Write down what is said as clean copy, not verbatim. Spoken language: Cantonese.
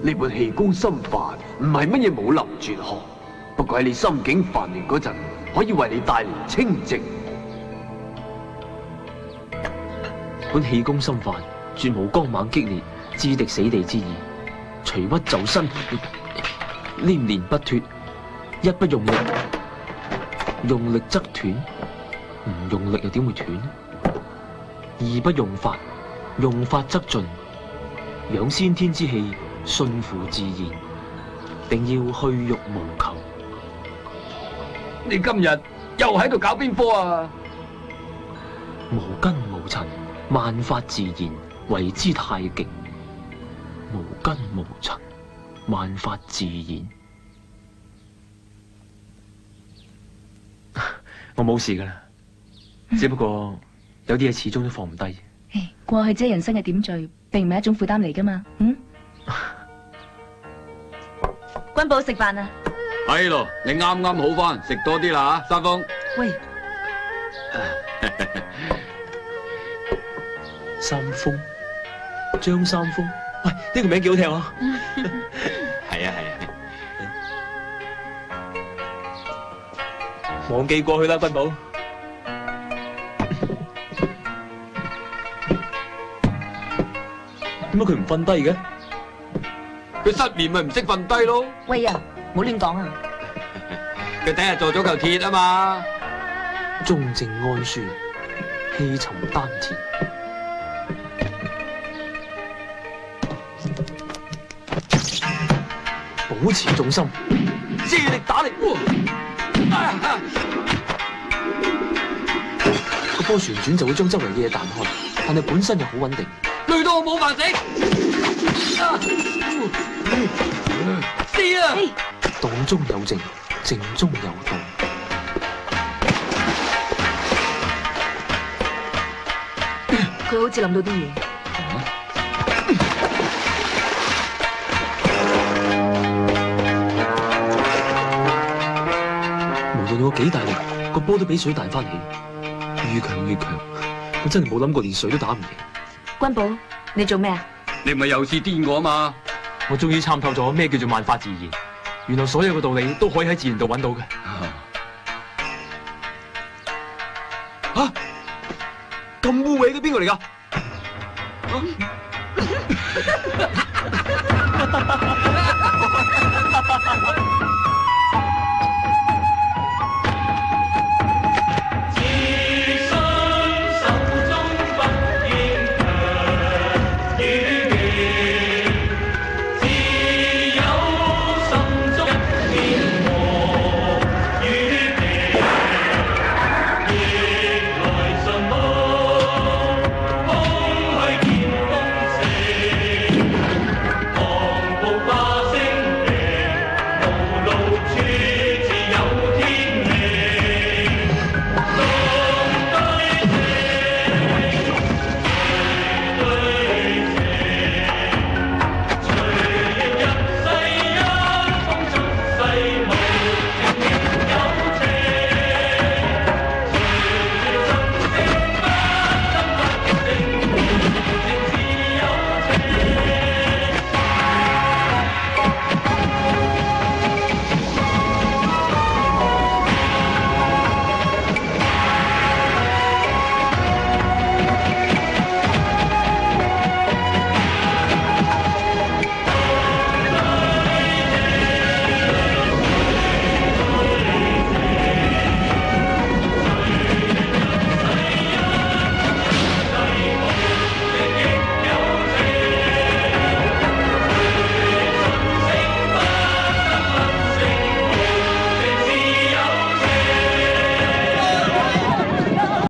呢本氣功心法唔係乜嘢武林絕學，不過喺你心境煩亂嗰陣，可以為你帶嚟清靜。本氣功心法絕無剛猛激烈、置敵死地之意，隨屈就伸，黏連不脫。一不用力，用力則斷；唔用力又點會斷呢？二不用法，用法則盡。養先天之氣，順乎自然，定要去欲無求。你今日又喺度搞邊科啊？無根無塵，萬法自然，為之太極。無根無塵，萬法自然。我冇事噶啦，只不過有啲嘢始終都放唔低。過去啫，人生嘅點綴，並唔係一種負擔嚟噶嘛。君寶食飯啊！係咯，你啱啱好翻，食多啲啦吓，三豐。喂，三豐，張三豐，喂，呢個名幾好聽啊！係啊，忘記過去啦，君寶。點解佢唔瞓低嘅？佢失眠咪唔識瞓低咯。喂啊，唔好亂講啊！佢第日做咗嚿鐵啊嘛。中正安舒，氣沉丹田。保持重心，借力打力。個波旋轉就會將周圍嘅嘢彈開，但係本身又好穩定。累到我冇飯食。試啊！動中有靜，靜中有動。佢好似諗到啲嘢。無論我幾大力，個波都俾水彈翻起，越強越強。我真係冇諗過連水都打唔贏。君寶，你做咩啊？你咪又試癲我啊嘛！我終於參透咗咩叫做萬法自然，原來所有嘅道理都可以喺自然度揾到嘅。咁污穢嘅邊個嚟㗎？